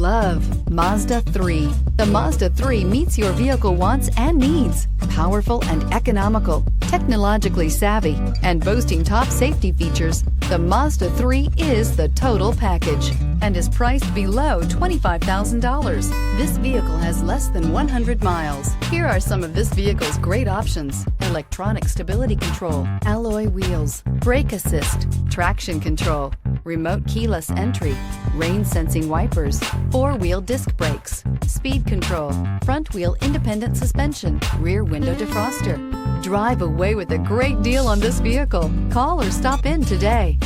love Mazda 3. The Mazda 3 meets your vehicle wants and needs. Powerful and economical, technologically savvy, and boasting top safety features, the Mazda 3 is the total package and is priced below $25,000. This vehicle has less than 100 miles. Here are some of this vehicle's great options: electronic stability control, alloy wheels, brake assist, traction control, remote keyless entry, rain sensing wipers, four-wheel disc brakes, speed control, front wheel independent suspension, rear window defroster. Drive away with a great deal on this vehicle. Call or stop in today.